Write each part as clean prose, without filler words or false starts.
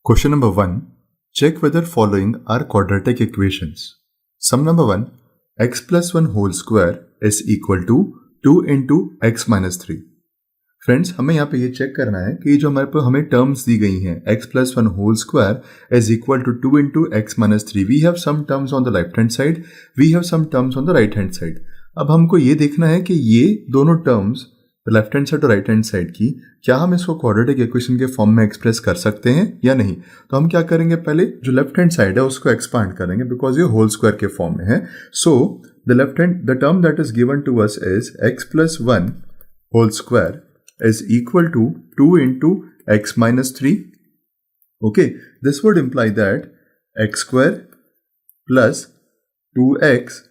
Question number 1. Check whether following are quadratic equations. Sum number 1. X plus 1 whole square is equal to 2 into x minus 3. Friends हमें यहाँ पे ये check करना है कि जो हमारे पर हमें टर्म्स दी गई हैं x plus 1 whole square is equal to 2 into x minus 3. We have some terms on the left hand side, we have some terms on the right hand side. अब हमको ये देखना है कि ये दोनों टर्म्स लेफ्ट हैंड साइड और right hand side की क्या हम इसको क्वाड्रेटिक इक्वेशन के फॉर्म में एक्सप्रेस कर सकते हैं या नहीं. तो हम क्या करेंगे, पहले जो लेफ्ट हैंड साइड है उसको एक्सपांड करेंगे बिकॉज ये होल स्क्वायर के फॉर्म में है. So the left hand the term that is given to us is x plus 1 whole square is equal to 2 into x minus 3. Okay, this would imply that x square plus 2x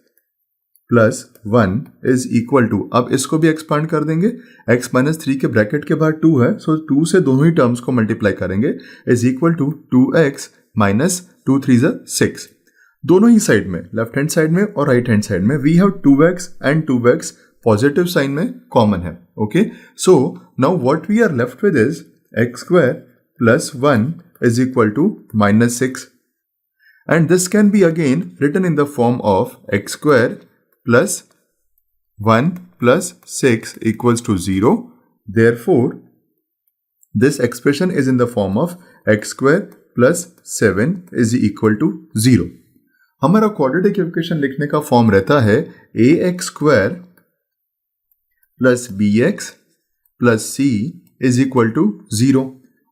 plus 1 is equal to, अब इसको भी expand कर देंगे, x minus 3 के bracket के बाद 2 है, सो 2 से दोनों ही टर्म्स को मल्टीप्लाई करेंगे, is equal to 2x minus 2 3 6. दोनों ही साइड में, लेफ्ट हैंड साइड में और राइट हैंड साइड में, we have 2x and 2x positive sign में कॉमन है. Okay, so now what we are left with is x square plus 1 is equal to minus 6, and this can be again written in the form of x square plus 1 plus 6 equals to 0. Therefore, this expression is in the form of x square plus 7 is equal to 0. हमारा quadratic equation लिखने का form रहता है ax square plus bx plus c is equal to 0.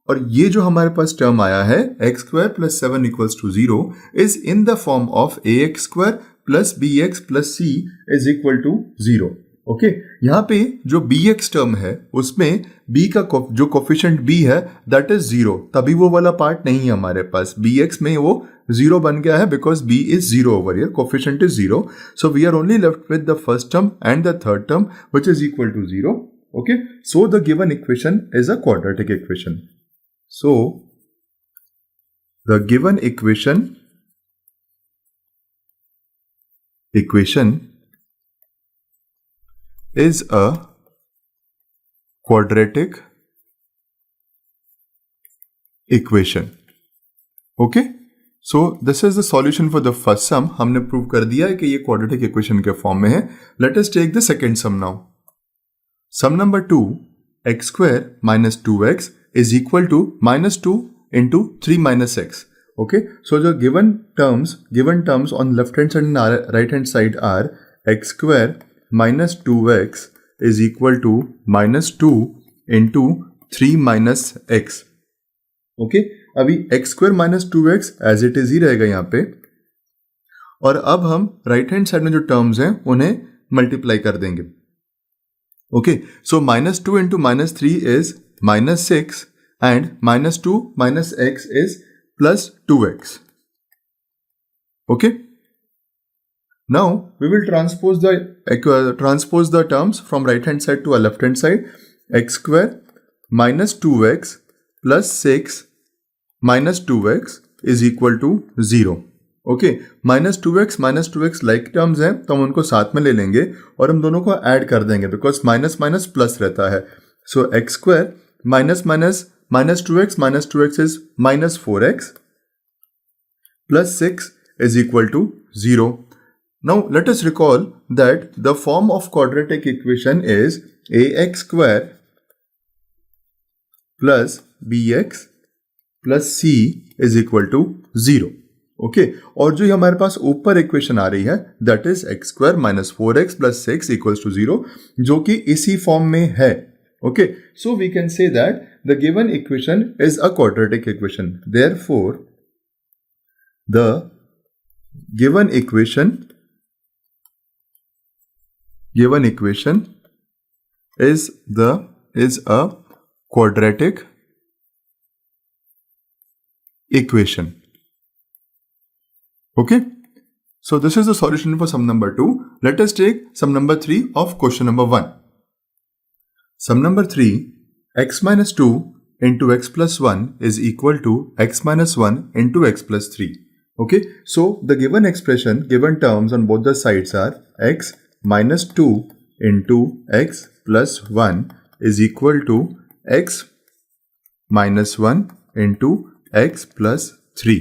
और ये जो हमारे पास term आया है x square plus 7 equals to 0 is in the form of ax square plus B X plus C is equal to 0. Okay, यहाँ पे जो B x term है उसमें b का जो कोफिशिएंट b है दैट इज 0, तभी वो वाला पार्ट नहीं है हमारे पास. बी एक्स में वो 0 बन गया है because b is 0 over here, coefficient is 0. So we are only left with the first term and the third term which is equal to 0. Okay, so the given equation is a quadratic equation. So the given equation is a quadratic equation. Okay, so this is the solution for the first sum. हमने prove कर दिया है कि ये quadratic equation के form में है. Let us take the second sum now. Sum number 2, x square minus 2x is equal to minus 2 into 3 minus x. Okay, so the given terms on left hand side and right hand side are x square minus 2x is equal to minus 2 into 3 minus x. Okay, अभी x square minus 2x as it is ही रहेगा यहाँ पे, और अब हम right hand side में जो terms हैं उन्हें मल्टीप्लाई कर देंगे. Okay, so minus 2 into minus 3 is minus 6 and minus 2 minus x is plus 2x. Okay, now we will transpose the terms from right hand side to a left hand side. X square minus 2x plus 6 minus 2x is equal to 0. Okay, minus 2x like terms हैं तो हम उनको साथ में ले लेंगे और हम दोनों को ऐड कर देंगे बिकॉज माइनस माइनस प्लस रहता है. सो x square minus minus minus 2x is minus 4x plus 6 is equal to 0. Now let us recall that the form of quadratic equation is ax square plus bx plus c is equal to 0. Okay, और जो हमारे पास ऊपर equation आ रही है that is x square minus 4x plus 6 equals to 0, जो कि इसी form में है. Okay, so we can say that the given equation is a quadratic equation. Therefore, the given equation is a quadratic equation. Okay, so this is the solution for sum number 2. Let us take sum number 3 of question number 1. Sum number 3, x minus 2 into x plus 1 is equal to x minus 1 into x plus 3. Okay, so the given expression, given terms on both the sides are x minus 2 into x plus 1 is equal to x minus 1 into x plus 3.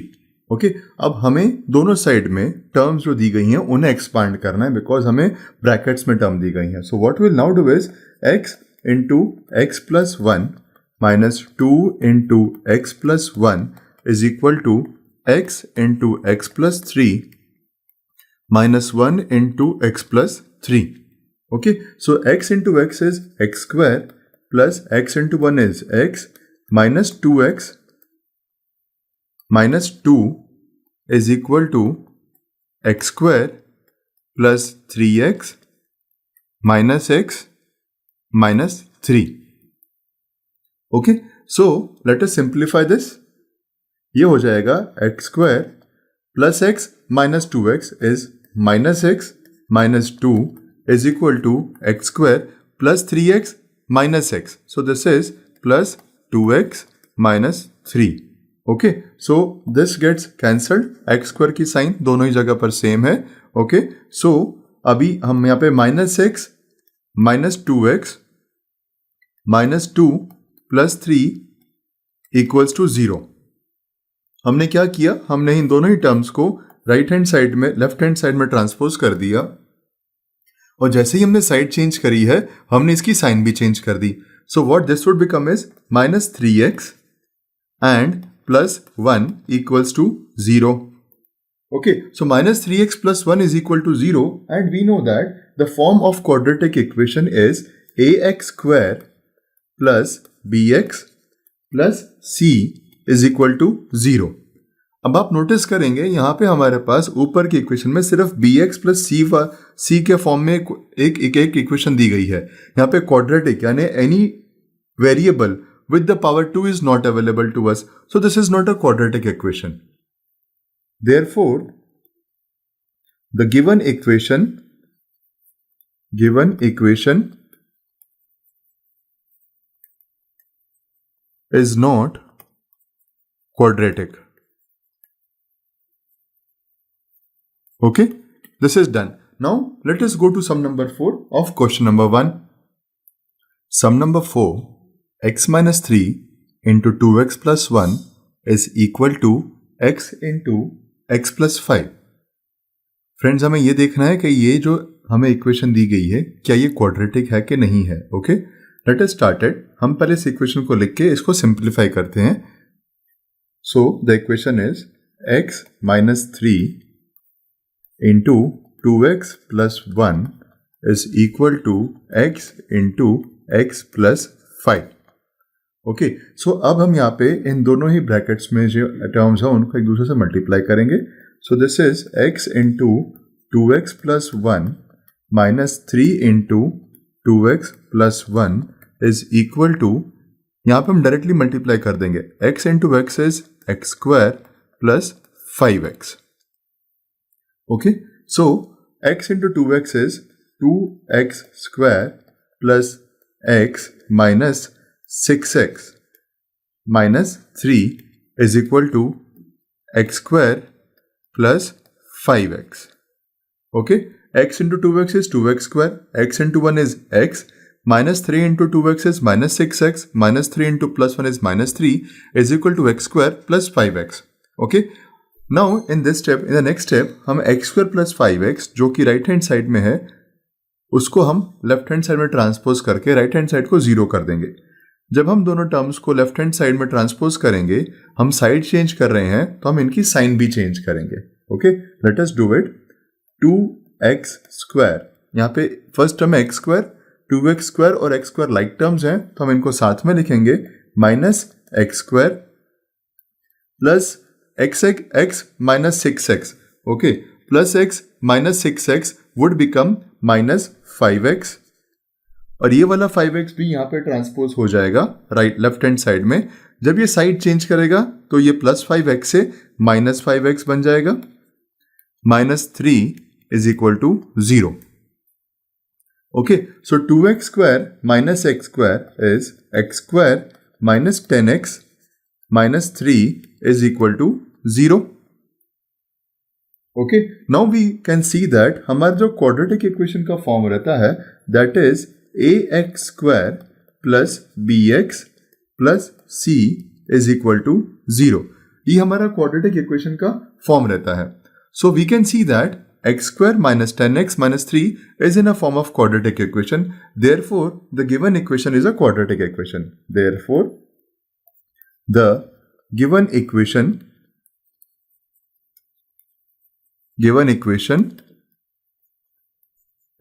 Okay, अब हमें दोनों side में terms जो दी गई हैं उन्हें expand करना है बिकॉज हमें ब्रैकेट्स में टर्म दी गई हैं. So what will now do is x into X plus 1 minus 2 into X plus 1 is equal to x into X plus 3 minus 1 into x plus 3. Okay, so x into x is x square plus x into 1 is x minus 2x minus 2 is equal to x square plus 3x minus x minus 3. Okay, so let us simplify this. ये हो जाएगा x square plus x minus 2x is minus x minus 2 is equal to x square plus 3x minus x. So this is plus 2x minus 3. Okay, so this gets cancelled. x square की sign दोनों ही जगह पर same है. Okay, so अभी हम यहाँ पे minus x minus 2x minus 2 plus 3 equals to 0. हमने क्या किया, हमने इन दोनों ही टर्म्स को राइट हैंड साइड में लेफ्ट हैंड साइड में ट्रांसपोज कर दिया और जैसे ही हमने साइड चेंज करी है हमने इसकी साइन भी चेंज कर दी. So what this would become is minus 3x and plus 1 equals to 0. Okay, so minus 3x plus 1 is equal to 0 and we know that the form of quadratic equation is ax square plus bx plus c is equal to 0. अब आप notice करेंगे यहाँ पे हमारे पास ऊपर की equation में सिर्फ bx प्लस c के फॉर्म में एक इक्वेशन दी गई है. यहाँ पे क्वाड्रेटिक यानी any variable with the power 2 is not available to us, so this is not a quadratic equation. Therefore the given equation is not quadratic. Okay, this is done. Now let us go to sum number 4 of question number 1. Sum number 4, x minus 3 into 2x plus 1 is equal to x into x plus 5. Friends, हमें ये देखना है कि ये जो हमें equation दी गई है क्या ये क्वाड्रेटिक है कि नहीं है. Okay, late us start it. हम पहले इस इक्वेशन को लिख के इसको सिंप्लीफाई करते हैं. So the equation is x minus 3 into 2x plus 1 is equal to x into X plus 5. Okay, so अब हम यहाँ पे इन दोनों ही ब्रैकेट्स में जो टर्म्स हैं उनको एक दूसरे से मल्टीप्लाई करेंगे. So this is x into 2x plus 1 minus 3 into 2x plus 1 is equal to, यहाँ पे हम डायरेक्टली मल्टीप्लाई कर देंगे. x into x is X square plus 5x. Okay, so x into 2x is 2x square plus x minus 6x minus 3 is equal to X square plus 5x. Okay, x into 2x is 2x square, x into 1 is x, minus 3 into 2x is minus 6x, minus 3 into plus 1 is minus 3 is equal to x square plus 5x. Okay, now in this step, in the next step, हम x square plus 5x जो कि right hand side में है उसको हम left hand side में transpose करके right hand side को 0 कर देंगे. जब हम दोनों टर्म्स को लेफ्ट हैंड साइड में ट्रांसपोज करेंगे, हम साइड चेंज कर रहे हैं तो हम इनकी साइन भी चेंज करेंगे. Okay, let us do it. 2x square, यहाँ पे फर्स्ट टर्म है x स्क्वायर, 2x स्क्वायर और x स्क्वायर लाइक टर्म्स हैं तो हम इनको साथ में लिखेंगे. Minus x square plus x minus 6x. Okay, plus x minus 6x would become minus 5x और ये वाला 5x भी यहाँ पे ट्रांसपोज हो जाएगा राइट लेफ्ट हैंड साइड में. जब ये साइड चेंज करेगा तो ये प्लस 5x से माइनस 5x बन जाएगा. minus 3 is equal to 0. Okay, so 2x square minus x square is x square minus 10x minus 3 is equal to 0. Okay, now we can see that हमारा जो quadratic equation का form रहता है that is ax square plus bx plus c is equal to 0. ये हमारा quadratic equation का form रहता है. So we can see that x square minus 10x minus 3 is in a form of quadratic equation. Therefore, the given equation is a quadratic equation. Therefore, the given equation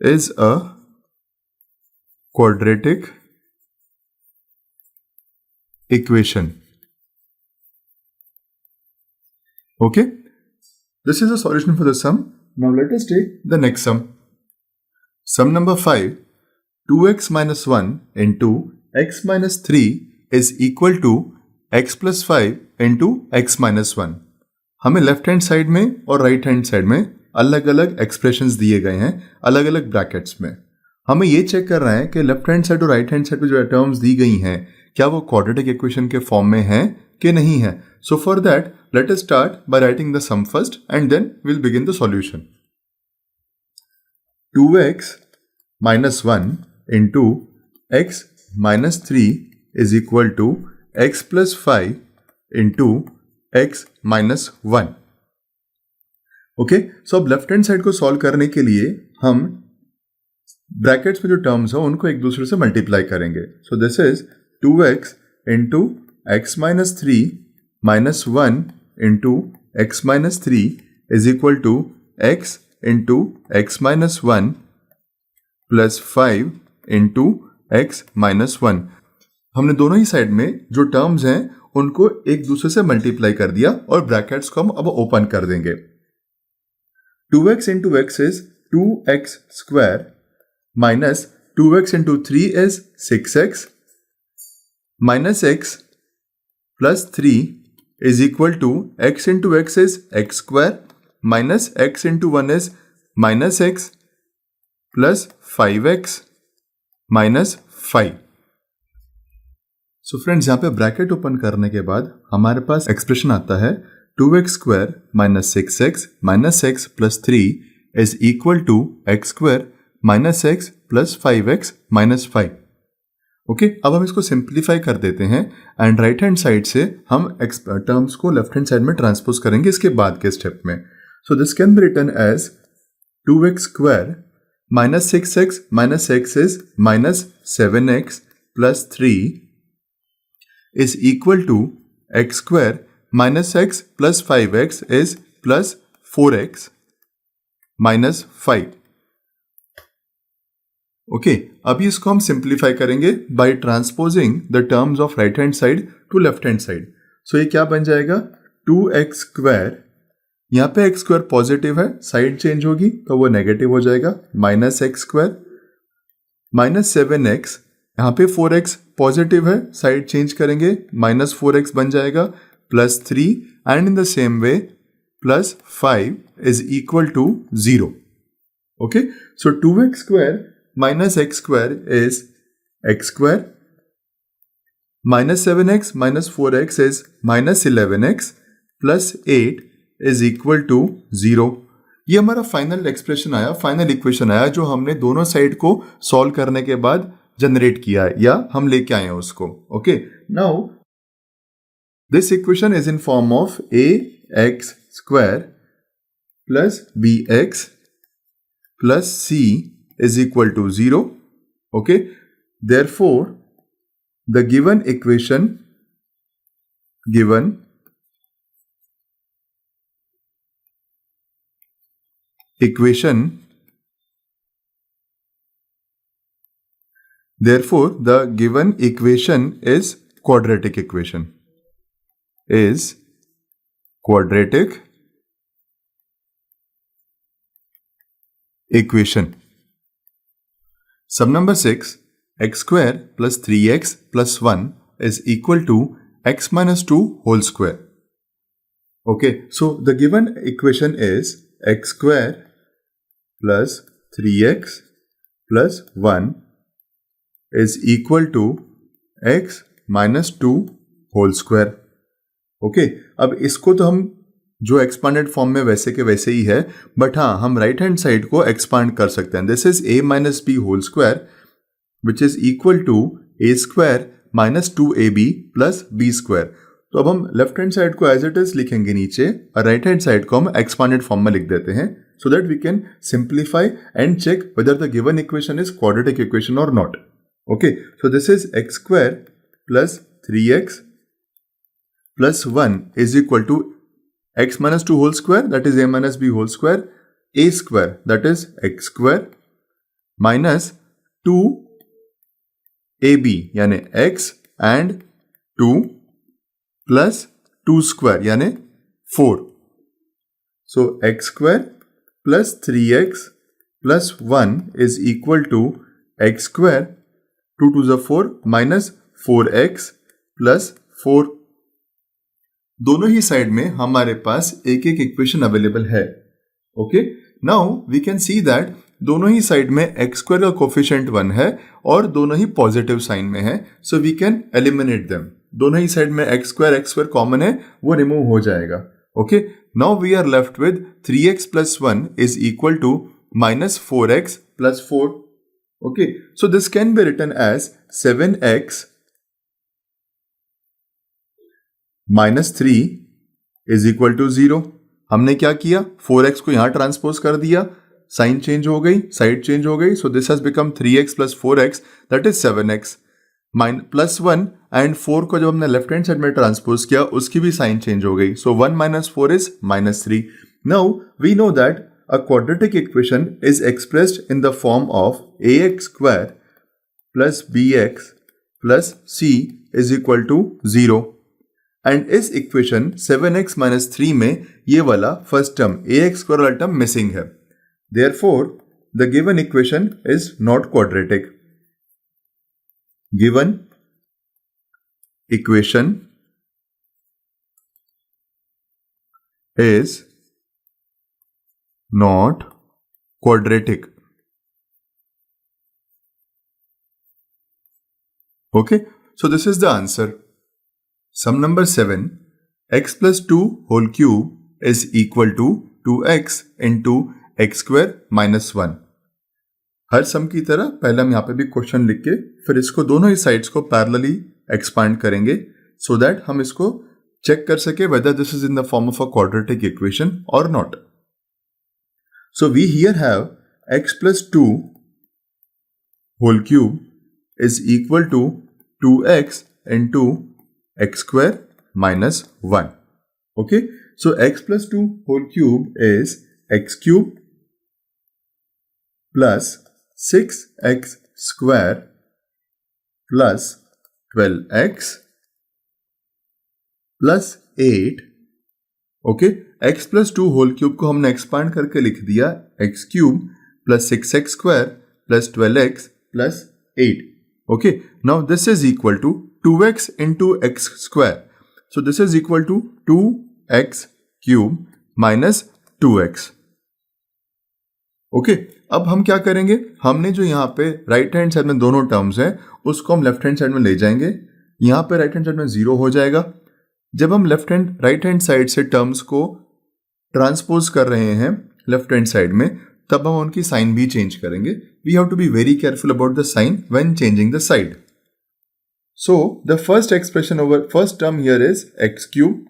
is a quadratic equation. Okay, this is a solution for the sum. Now let us take the next sum. Sum number 5, 2x minus 1 into x minus 3 is equal to x plus 5 into x minus 1. हमें left hand side में और right hand side में अलग अलग expressions दिए गए हैं अलग अलग ब्रैकेट्स में. हमें ये चेक कर रहे हैं कि लेफ्ट हैंड साइड और राइट हैंड साइड पे जो टर्म्स दी गई हैं क्या वो क्वाड्रेटिक इक्वेशन के फॉर्म में हैं कि नहीं है. So for that let us start by writing the sum first and then we'll begin the solution. 2x minus 1 into x minus 3 is equal to x plus 5 into x minus 1. Okay, so अब left hand side को solve करने के लिए हम brackets में जो terms हैं उनको एक दूसरे से मल्टीप्लाई करेंगे. So this is 2x into x minus 3 minus 1 into x minus 3 is equal to x into x minus 1 plus 5 into x minus 1. हमने दोनों ही साइड में जो टर्म्स हैं उनको एक दूसरे से मल्टीप्लाई कर दिया और ब्रैकेट्स को हम अब ओपन कर देंगे. 2x into x is 2x square minus 2x into 3 is 6x minus x plus 3 is equal to x into x is x square minus x into 1 is minus x plus 5x minus 5. So friends, यहाँ पे bracket open करने के बाद हमारे पास expression आता है 2x square minus 6x minus x plus 3 is equal to x square minus x plus 5x minus 5. Okay, अब हम इसको सिंप्लीफाई कर देते हैं एंड राइट हैंड साइड से हम टर्म्स को लेफ्ट हैंड साइड में ट्रांसपोज करेंगे इसके बाद के स्टेप में. So this can be written as 2x square minus 6x minus x is minus 7x plus 3 is equal to x square minus x plus 5x is plus 4x minus 5. Okay, अभी इसको हम simplify करेंगे by transposing the terms of right hand side to left hand side. So ये क्या बन जाएगा 2x square, यहाँ पे x स्क्वायर पॉजिटिव है, साइड चेंज होगी तो वो नेगेटिव हो जाएगा, minus x square minus 7x, यहाँ पे 4x पॉजिटिव है, साइड चेंज करेंगे माइनस 4x बन जाएगा plus 3 and in the same way plus 5 is equal to 0. Okay, so 2x square minus x square is x square minus 7x minus 4x is minus 11x plus 8 is equal to 0. ये हमारा final expression आया, final equation आया जो हमने दोनों side को solve करने के बाद जनरेट किया है या हम लेके आए हैं उसको. Okay, now this equation is in form of ax square plus bx plus c is equal to 0. Okay, therefore the given equation therefore the given equation is quadratic equation. Sum number 6, x square plus 3x plus 1 is equal to x minus 2 whole square. Okay, so the given equation is x square plus 3x plus 1 is equal to x minus 2 whole square. Okay, अब इसको तो हम जो expanded form में वैसे के वैसे ही है, बट हाँ हम राइट हैंड साइड को एक्सपांड कर सकते हैं. This is a minus b whole square which is equal to a square minus 2ab plus b square. तो अब हम लेफ्ट हैंड साइड को एज इट इज लिखेंगे नीचे और राइट हैंड साइड को हम एक्सपांडेड फॉर्म में लिख देते हैं so that we can simplify and check whether the given equation is quadratic equation or not. Okay, so this is x square plus 3x plus 1 is equal to x minus 2 whole square, that is a minus b whole square, a square, that is x square, minus 2ab यानी x and 2 plus 2 square यानी 4. So x square plus 3x plus 1 is equal to x square 2 to the 4 minus 4x plus 4. दोनों ही side में हमारे पास एक एक equation available है. Okay, now we can see that दोनों ही साइड में x स्क्वायर का कोफिशिएंट 1 है और दोनों ही पॉजिटिव साइन में है, so we can eliminate them. दोनों ही साइड में x स्क्वायर कॉमन है, वो रिमूव हो जाएगा. Okay, now we are left with 3x plus 1 is equal to minus 4x plus 4. Okay, so this can be written as 7x minus 3 is equal to 0. हमने क्या किया, 4x को यहां transpose कर दिया, साइन चेंज हो गई, साइड चेंज हो गई, so this has become 3x plus 4x, that is 7x. Plus 1 and 4 को जब हमने लेफ्ट हैंड साइड में ट्रांसपोज किया उसकी भी साइन चेंज हो गई, सो 1 minus 4 is minus 3. Now we know that a quadratic equation is expressed in the form of ax square plus bx plus c is equal to 0. And इस equation 7x minus 3 में ये वाला first term ax square वाला term missing है. Therefore the given equation is not quadratic. Given equation is not quadratic. Okay, so this is the answer. Sum number 7, x plus 2 whole cube is equal to 2x into x square minus 1. हर सम की तरह पहले हम यहाँ पे भी question लिख के फिर इसको दोनों ही साइड्स को पैरेलली एक्सपांड करेंगे सो दैट हम इसको चेक कर सके whether this is in the form of a quadratic equation और not. So we here have x plus 2 whole cube is equal to 2x into x square minus 1. Okay, so x plus 2 whole cube is x cube plus 6x square plus 12x plus 8. Okay, x plus 2 whole cube को हमने expand करके लिख दिया x cube plus 6x square plus 12x plus 8. Okay, now this is equal to 2x into x square. So this is equal to 2x cube minus 2x. Okay, अब हम क्या करेंगे, हमने जो यहाँ पे राइट हैंड साइड में दोनों टर्म्स हैं उसको हम लेफ्ट हैंड साइड में ले जाएंगे. यहाँ पे राइट हैंड साइड में 0 हो जाएगा. जब हम राइट हैंड साइड से टर्म्स को ट्रांसपोज कर रहे हैं लेफ्ट हैंड साइड में, तब हम उनकी साइन भी चेंज करेंगे. We have to be very careful about the sign when changing the side. So the first expression over first term here is x cube.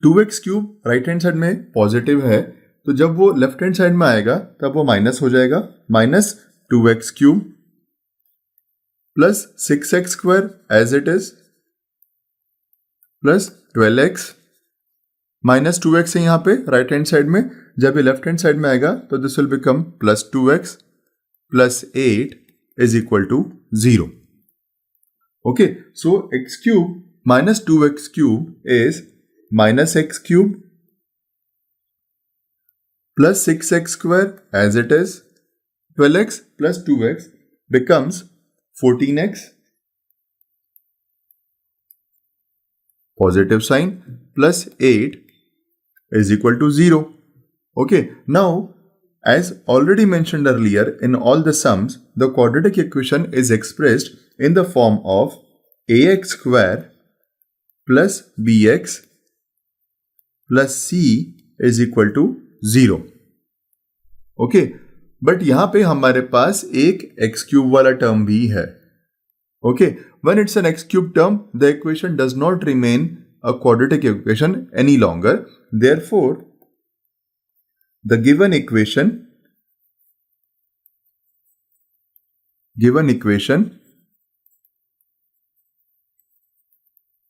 2x cube right hand side में positive है, तो जब वो left hand side में आएगा तब वो minus हो जाएगा, minus 2x cube plus 6x square as it is plus 12x minus 2x है यहाँ पे राइट हैंड साइड में. जब ये लेफ्ट हैंड साइड में आएगा तो this will become plus 2x plus 8 is equal to 0. Okay, so x cube minus 2x cube is minus x cube plus 6x square as it is, 12x plus 2x becomes 14x, positive sign, plus 8 is equal to 0. Okay, now as already mentioned earlier, in all the sums, the quadratic equation is expressed in the form of ax square plus bx plus c is equal to 0. Okay, but यहां पे हमारे पास एक x cube वाला term भी है. Okay, when it's an x cube term, the equation does not remain a quadratic equation any longer. Therefore, the given equation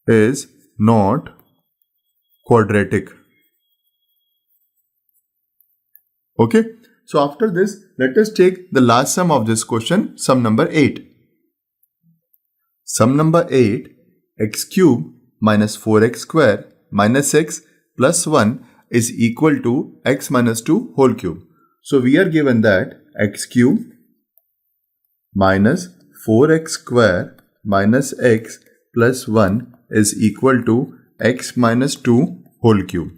is not quadratic. Okay, so after this, let us take the last sum of this question, sum number 8. Sum number 8, x cube minus 4x square minus x plus 1 is equal to x minus 2 whole cube. So we are given that x cube minus 4x square minus x plus 1 is equal to x minus 2 whole cube.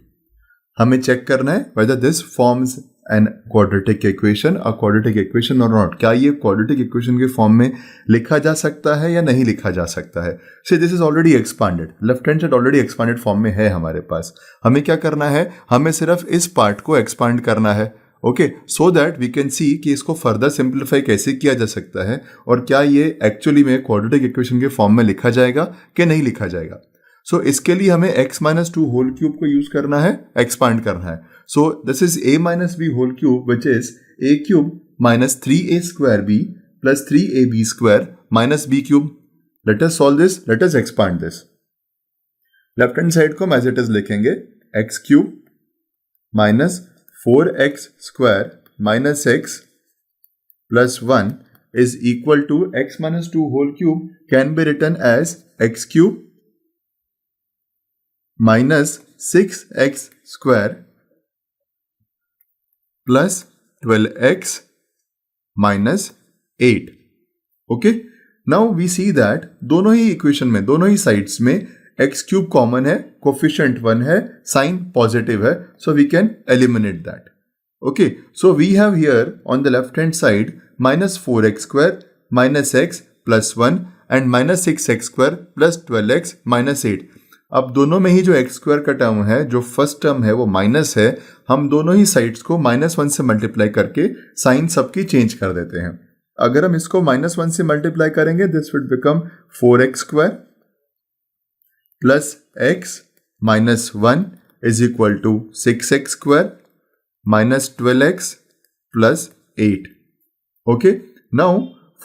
हमें check करना है whether this forms an quadratic equation, a quadratic equation or not. क्या ये quadratic equation के form में लिखा जा सकता है या नहीं लिखा जा सकता है. See, this is already expanded. Left hand side already expanded form में है हमारे पास. हमें क्या करना है, हमें सिर्फ इस पार्ट को एक्सपांड करना है. Okay, so that we can see कि इसको फर्दर सिंप्लीफाई कैसे किया जा सकता है और क्या ये एक्चुअली में क्वाड्रेटिक इक्वेशन के फॉर्म में लिखा जाएगा कि नहीं लिखा जाएगा. सो इसके लिए हमें x माइनस 2 होल क्यूब को यूज करना है, एक्सपांड करना है. So this is a minus b whole cube which is a cube minus 3a square b plus 3ab square minus b cube. Let us solve this, let us expand this. Left hand side को as it is लिखेंगे x cube minus 4x square minus x plus 1 is equal to x minus 2 whole cube can be written as x cube minus 6x square plus 12x minus 8. Okay, now we see that दोनों ही equation में, दोनों ही sides में x cube common है, coefficient 1 है, sign positive है, so we can eliminate that. Okay, so we have here on the left hand side minus 4x square minus x plus 1 and minus 6x square plus 12x minus 8. अब दोनों में ही जो x square का term है, जो first term है वो minus है, हम दोनों ही साइड्स को -1 से मल्टीप्लाई करके साइन सबकी चेंज कर देते हैं. अगर हम इसको -1 से मल्टीप्लाई करेंगे this will become 4x square plus x minus 1 is equal to 6x square minus 12x plus 8. Okay, now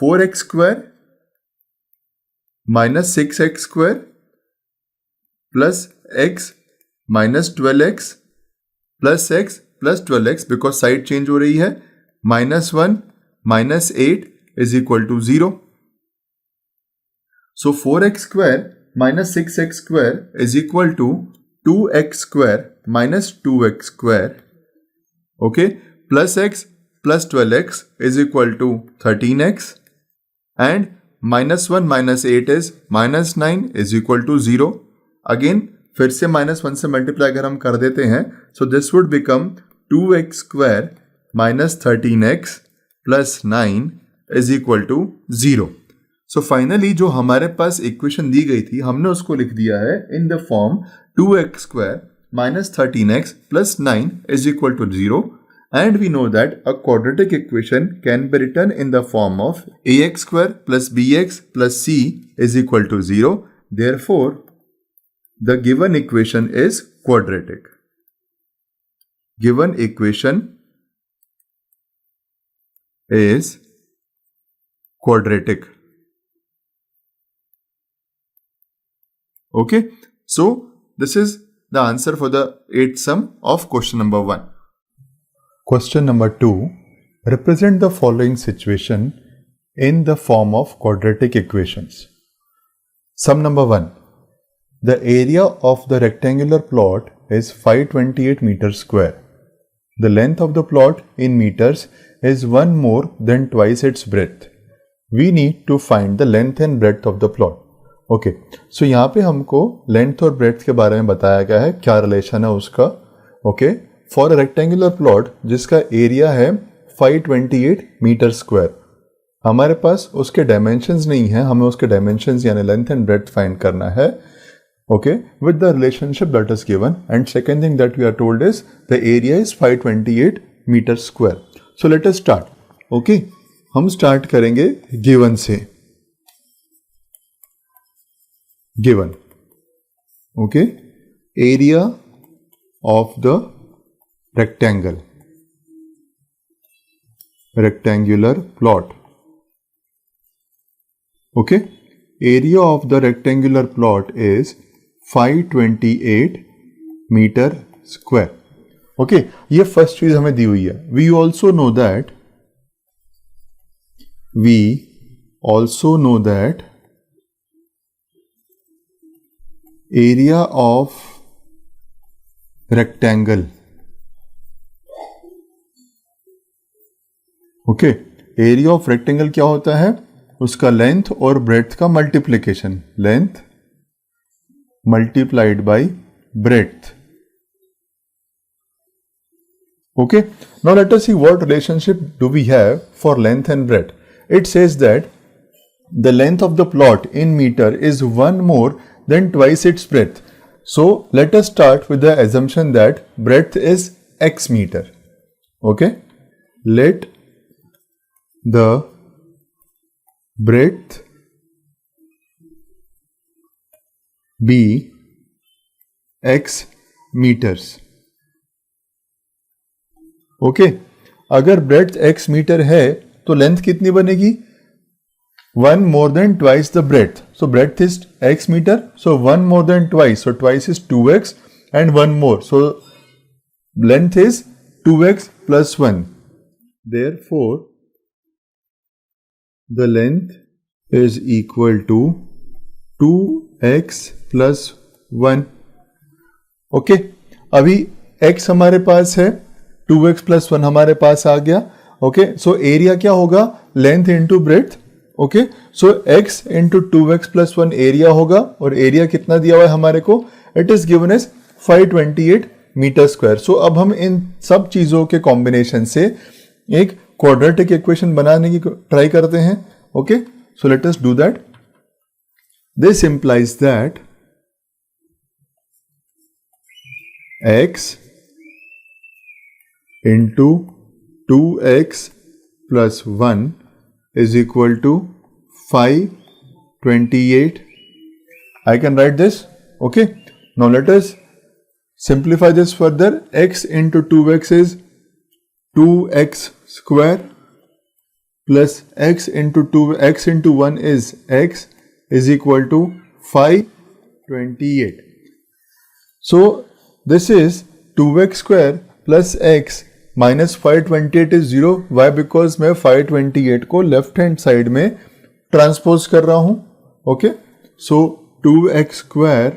4x square minus 6x square plus x minus 12x plus x plus 12x because side change हो रही है, -1 minus 8 is equal to 0. So 4x square minus 6x square is equal to 2x square minus 2x square. Okay, plus x plus 12x is equal to 13x and -1 minus 8 is -9 is equal to 0. Again फिर से -1 से multiply अगर हम कर देते हैं so this would become 2x square minus 13x plus 9 is equal to 0. So finally जो हमारे पास इक्वेशन दी गई थी हमने उसको लिख दिया है in the form 2x square minus 13x plus 9 is equal to 0 and we know that a quadratic equation can be written in the form of ax square plus bx plus c is equal to 0. Therefore the given equation is quadratic. Given equation is quadratic. Okay, so this is the answer for the 8th sum of question number 1. Question number 2. Represent the following situation in the form of quadratic equations. Sum number 1. The area of the rectangular plot is 528 meters square. The length of the plot in meters is 1 more than twice its breadth. We need to find the length and breadth of the plot. Okay, so यहाँ पे हमको length और breadth के बारे में बताया गया है, क्या रिलेशन है उसका. Okay, for a rectangular plot जिसका एरिया है 528 मीटर स्क्वायर, हमारे पास उसके डायमेंशंस नहीं है, हमें उसके डायमेंशंस यानी लेंथ एंड ब्रेड्थ फाइंड करना है. Okay, with the relationship that is given and second thing that we are told is the area is 528 metre square. So let us start. Okay, हम start करेंगे given से. given. Okay, area of the rectangular plot. Okay, area of the rectangular plot is 528 metre square. Okay, ये first चीज हमें दी हुई है. We also know that area of rectangle. Okay, area of rectangle क्या होता है? उसका लेंथ और ब्रेड्थ का multiplication. Length multiplied by breadth. Okay, now let us see what relationship do we have for length and breadth. It says that the length of the plot in meter is 1 more than twice its breadth. So let us start with the assumption that breadth is x meter. Okay, let the breadth be x meters. Okay, अगर breadth x metre है तो length कितनी बनेगी? 1 more than twice the breadth. So breadth is x meter. So 1 more than twice. So twice is 2x and 1 more. So length is 2x plus 1. Therefore, the length is equal to 2x plus 1. Okay, अभी x हमारे पास है, 2x plus 1 हमारे पास आ गया. Okay, सो area क्या होगा? Length into breadth. Okay, so x into 2x plus 1 area होगा. और area कितना दिया हुआ है हमारे को? It is given as 528 metre square. So अब हम इन सब चीजों के कॉम्बिनेशन से एक क्वाड्रेटिक इक्वेशन बनाने की ट्राई करते हैं. Okay, so let us do that. This implies that x into 2x plus 1 is equal to 528. I can write this. Okay, now let us simplify this further. X into 2x is 2x square plus x into 1 is x is equal to 528. So this is 2x square plus x minus 528 is 0. Why? Because मैं 528 को left hand side में transpose कर रहा हूं. Okay, so 2x square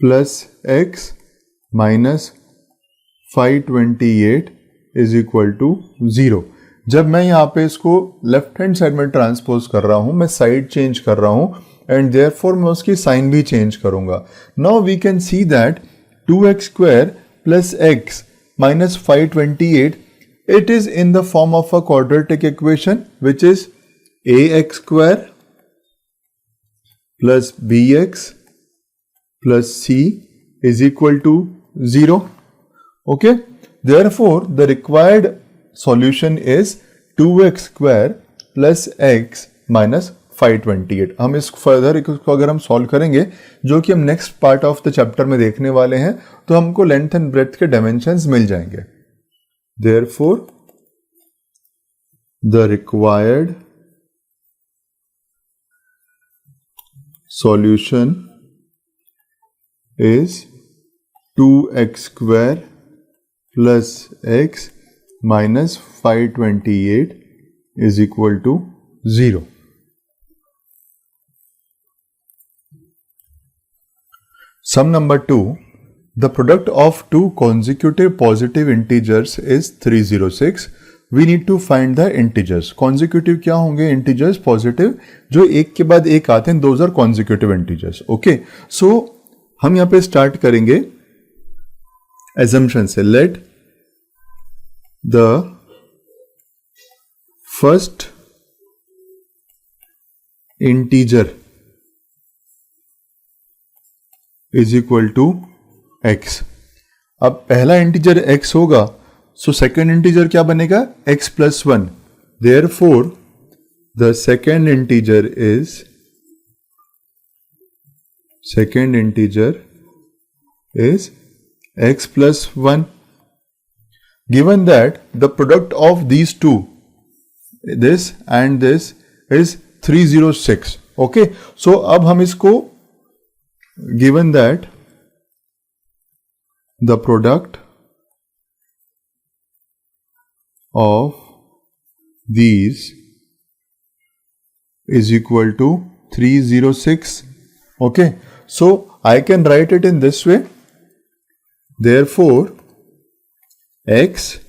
plus x minus 528 is equal to 0. जब मैं यहां पे इसको लेफ्ट हैंड साइड में ट्रांसपोज कर रहा हूं, मैं साइड चेंज कर रहा हूं एंड देयरफॉर मैं उसकी साइन भी चेंज करूंगा. Now we can see that 2x square plus x minus 528, it is in the form of a quadratic equation which is ax square plus bx plus c is equal to 0. Okay, therefore the required solution is 2x square plus x minus 528. हम इस further इसको अगर हम solve करेंगे, जो कि हम next part of the chapter में देखने वाले हैं, तो हमको लेंथ एंड ब्रेड्थ के डायमेंशंस मिल जाएंगे. Therefore the required solution is 2x square plus x minus 528 is equal to 0. Sum number 2. The product of two consecutive positive integers is 306. We need to find the integers. Consecutive क्या होंगे? Integers positive जो एक के बाद एक आते हैं. Those are consecutive integers. Okay. So हम यहाँ पे start करेंगे assumption से. Let the first integer is equal to x. अब पहला इंटीजर x होगा, सो सेकेंड इंटीजर क्या बनेगा? x plus 1. Therefore the second integer is x plus 1. Given that the product of these two, this and this, is 306. Okay, so अब हम इसको, given that the product of these is equal to 306. Okay, so I can write it in this way. Therefore, x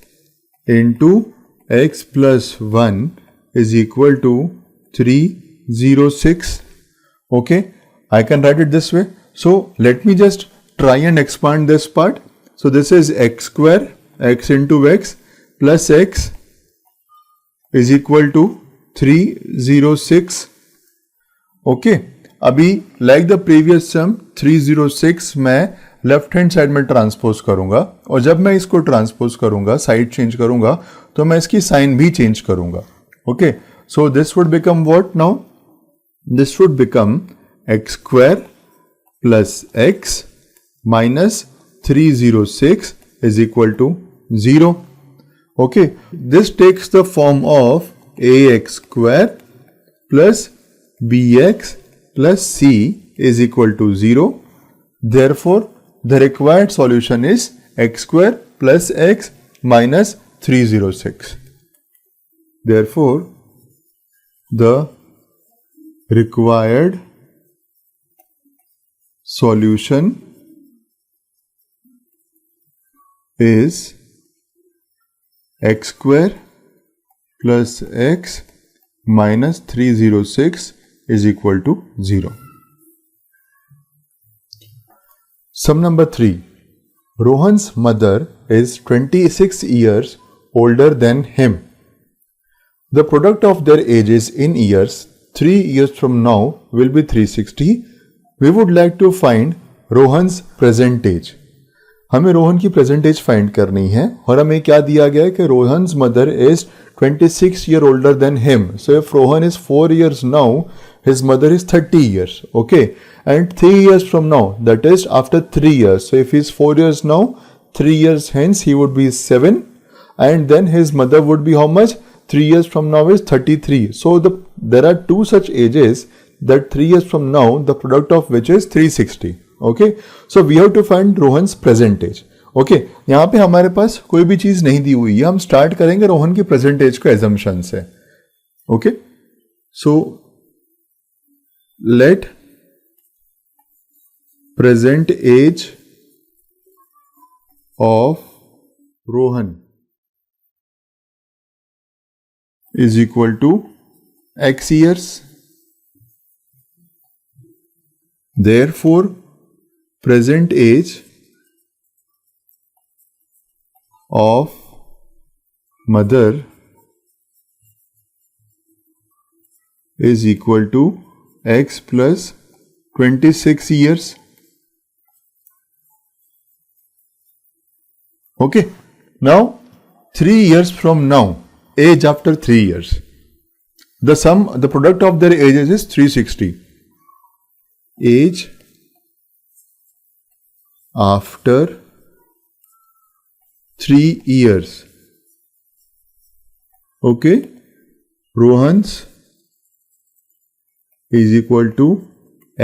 into x plus 1 is equal to 306. Okay, I can write it this way. So let me just try and expand this part. So this is x square, x into x plus x is equal to 306. Okay, अभी like the previous sum 306 मैं left hand side में transpose करूंगा, और जब मैं इसको transpose करूंगा, side change करूंगा, तो मैं इसकी साइन भी चेंज करूंगा. Okay, so this would become what now? This would become x square plus x minus 306 is equal to 0. Okay, this takes the form of ax square plus bx plus c is equal to 0. Therefore, the required solution is x square plus x minus 306. Therefore, the required solution is x square plus x minus 306 is equal to 0. Sum number 3. Rohan's mother is 26 years older than him. The product of their ages in years 3 years from now will be 360. We would like to find Rohan's present age. हमें रोहन की present as find करनी है, और हमें क्या दिया गया है कि Rohan's mother is 26 years older than him. So if Rohan is 4 years now, his mother is 30 years. Okay, and 3 years from now, that is after 3 years. So if he is 4 years now, 3 years hence he would be 7, and then his mother would be how much? 3 years from now is 33. So there are two such ages that 3 years from now, the product of which is 360. Okay, so we have to find Rohan's present age. Okay, यहाँ पे हमारे पास कोई भी चीज नहीं दी हुई है, हम स्टार्ट करेंगे रोहन की प्रेजेंट एज को एजम्पशन से. Okay, so let present age of Rohan is equal to x years. Therefore, present age of mother is equal to x plus 26 years. Okay, now 3 years from now, age after 3 years, the product of their ages is 360. Age after 3 years. Okay, Rohan's is equal to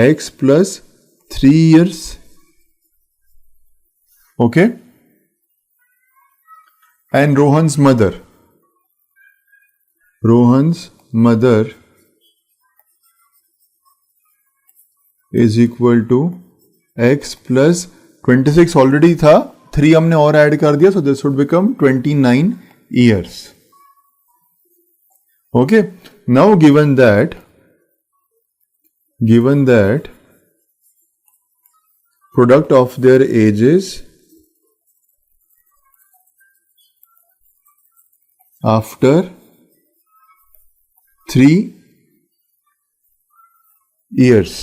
x plus 3 years. Okay, and Rohan's mother is equal to x plus 26 already था, 3 हमने और add कर दिया, so this would become 29 years. Okay, now given that product of their ages after 3 years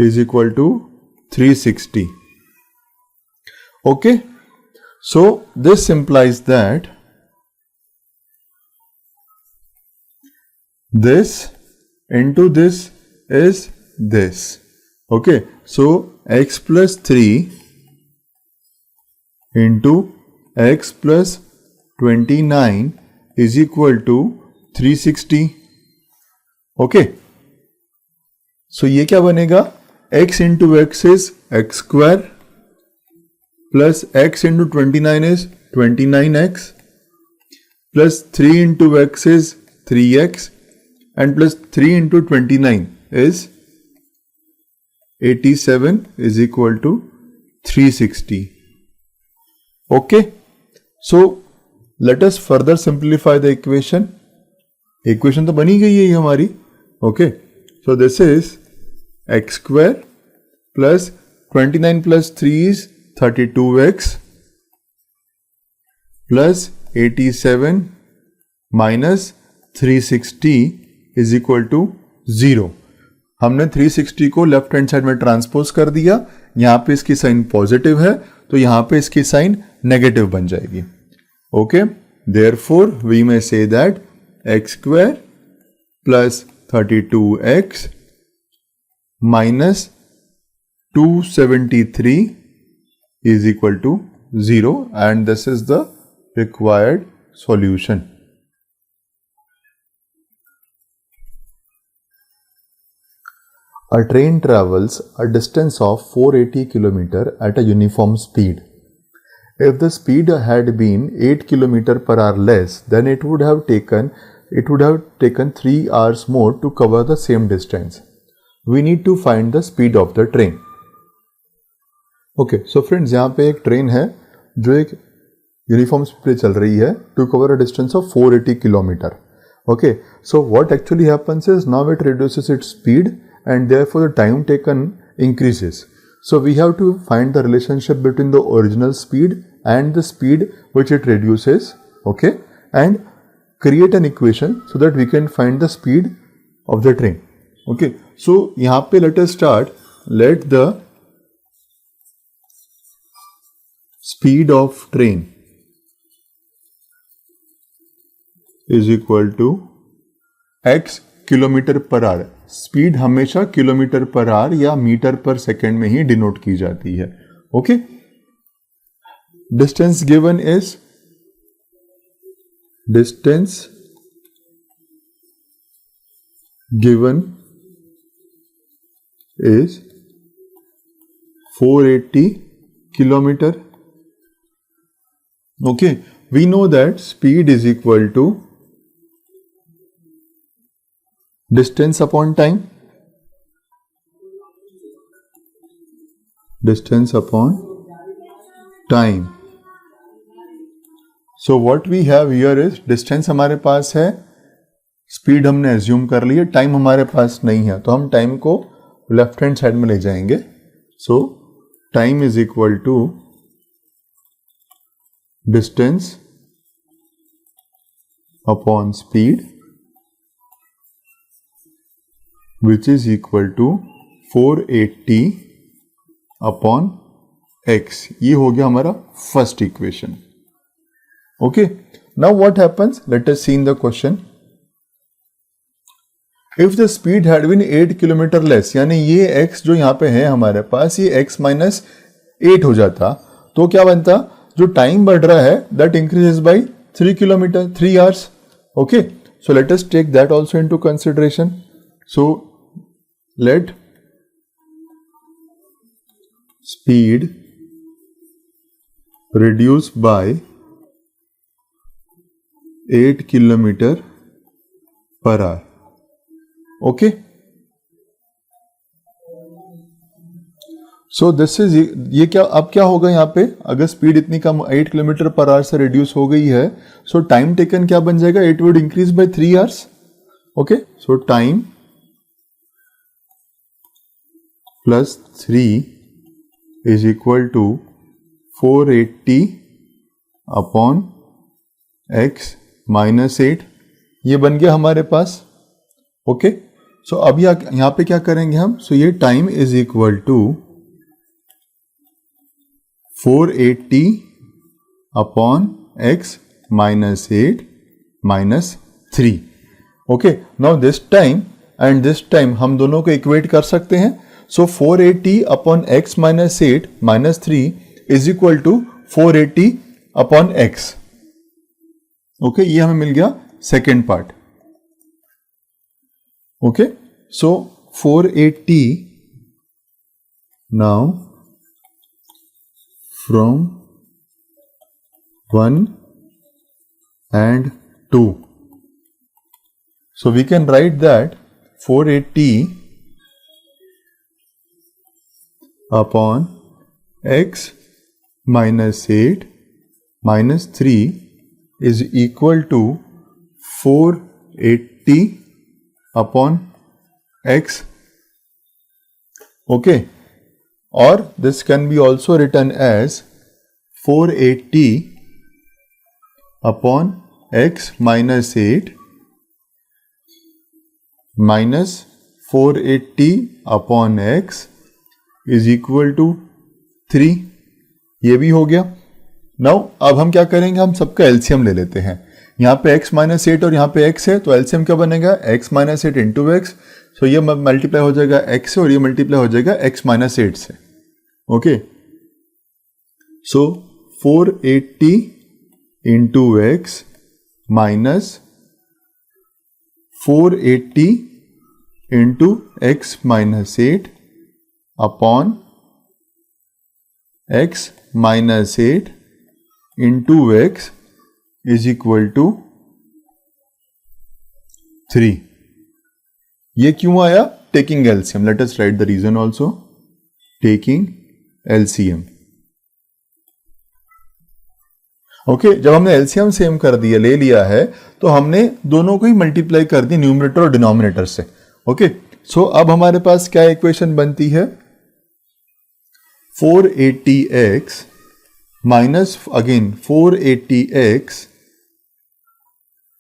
is equal to 360. Okay, so this implies that this into this is this. Okay, so x plus 3 into x plus 29 is equal to 360. Okay, so ये क्या बनेगा, x into x is x square plus x into 29 is 29x plus 3 into x is 3x and plus 3 into 29 is 87 is equal to 360. Okay, so let us further simplify the equation. Equation तो बनी गई है ये हमारी. Okay, so this is x square plus 29 plus 3 is 32x plus 87 minus 360 is equal to 0. हमने 360 को left hand side में transpose कर दिया. यहां पे इसकी साइन पॉजिटिव है तो यहां पे इसकी साइन नेगेटिव बन जाएगी. Okay, therefore we may say that x square plus 32x minus 273 is equal to 0 and this is the required solution. A train travels a distance of 480 km at a uniform speed. If the speed had been 8 km per hour less, then it would have taken 3 hours more to cover the same distance. We need to find the speed of the train. Okay, so friends, यहाँ पे एक train है जो एक uniform speed पे चल रही है to cover a distance of 480 km. Okay, so what actually happens is now it reduces its speed and therefore the time taken increases. So we have to find the relationship between the original speed and the speed which it reduces, okay, and create an equation so that we can find the speed of the train. Okay, so यहाँ पे let us start. Let the speed of train is equal to x kilometre per our. Speed हमेशा kilometre per our या metre पर second में ही denote की जाती है. Okay, distance given is given is 480 kilometer. Okay, we know that speed is equal to distance upon time. Distance upon time. So what we have here is distance हमारे पास है, speed हमने assume कर ली है, time हमारे पास नहीं है, तो हम टाइम को लेफ्ट हैंड साइड में ले जाएंगे. So time is equal to distance upon speed which is equal to 480 upon x. ये हो गया हमारा first equation. Okay, now what happens, let us see in the question. If the speed had been 8 kilometre less, यानी ये x जो यहाँ पे है हमारे पास, ये x माइनस 8 हो जाता, तो क्या बनता, जो टाइम बढ़ रहा है that increases by 3 kilometre 3 hours. Okay, so let us take that also into consideration. So let speed reduce by 8 kilometer per hour. Okay, so this is, ये क्या अब क्या होगा यहाँ पे, अगर स्पीड इतनी कम 8 किलोमीटर पर आवर से रिड्यूस हो गई है, सो टाइम टेकन क्या बन जाएगा, it would increase by 3 hours. Okay, so time plus 3 is equal to 480 upon x minus 8. ये बन गया हमारे पास. ओके, सो अब यहाँ पे क्या करेंगे हम, सो ये time is equal to 480 upon x minus 8 minus 3. Okay, now this time and this time हम दोनों को इक्वेट कर सकते हैं. So 480 upon x minus 8 minus 3 is equal to 480 upon x. Okay, ये हमें मिल गया second part. Okay, so 480 now from 1 and 2. So we can write that 480 upon x minus 8 minus 3 is equal to 480 upon x. Okay, or this can be also written as 480 upon x minus 8 minus 480 upon x is equal to 3. ये भी हो गया. Now अब हम क्या करेंगे, हम सबका एलसीएम ले लेते हैं. यहाँ पे x माइनस 8 और यहाँ पे x है, तो एलसीएम क्या बनेगा, x माइनस 8 इंटू एक्स. सो ये मल्टीप्लाई हो जाएगा x से और ये मल्टीप्लाई हो जाएगा x माइनस 8 से. Okay, so 480 into x minus 480 into x minus 8 upon x minus 8 into x is equal to 3. ये क्यों आया, taking LCM. Let us write the reason also. Taking LCM. Okay, जब हमने एलसीएम सेम कर दिया, ले लिया है, तो हमने दोनों को ही मल्टीप्लाई कर दिया न्यूमरेटर और डिनोमिनेटर से. ओके, सो अब हमारे पास क्या इक्वेशन बनती है, 480x minus again 480x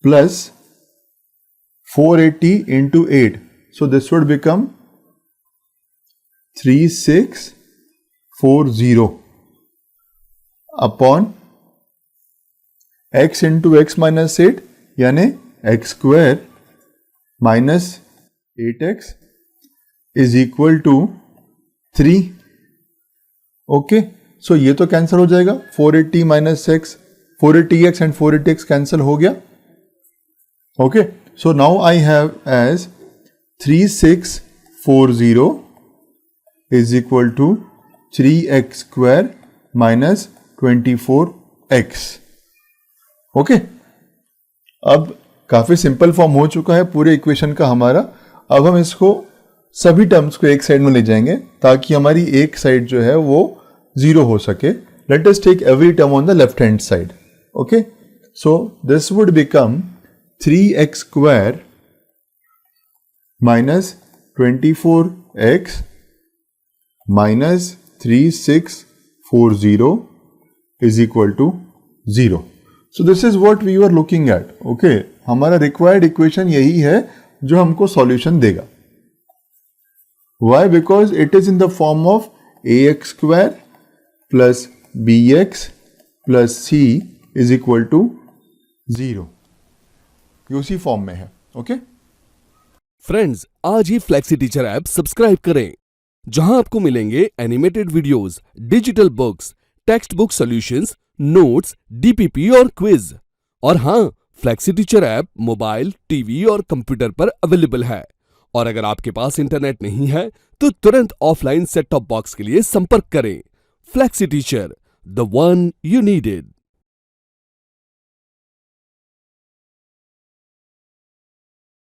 plus 480 into 8. So this would become 3640 upon x into x minus 8 यानी X square minus 8x is equal to 3. Okay, so ये तो कैंसिल हो जाएगा. 480 minus x, 480x and 480x cancel हो गया. Okay, so now I have as 3640 is equal to 3x square minus 24x. Okay, अब काफी simple form हो चुका है पूरे इक्वेशन का हमारा. अब हम इसको सभी टर्म्स को एक साइड में ले जाएंगे ताकि हमारी एक साइड जो है वो जीरो हो सके. Let us take every term on the left hand side. Okay, so this would become 3x square minus 24x minus 3640 is equal to 0. So this is what we were looking at. Okay, हमारा required equation यही है जो हमको solution देगा. Why? Because it is in the form of ax square plus bx plus c is equal to 0. ये उसी form में है. ओके फ्रेंड्स, आज ही फ्लेक्सी टीचर ऐप सब्सक्राइब करें, जहां आपको मिलेंगे animated videos, digital books, text book solutions, notes, DPP और क्विज. और हाँ, flexi teacher app mobile, TV और कंप्यूटर पर अवेलेबल है. और अगर आपके पास इंटरनेट नहीं है तो तुरंत ऑफलाइन सेट टॉप बॉक्स के लिए संपर्क करें. Flexi teacher, the one you needed.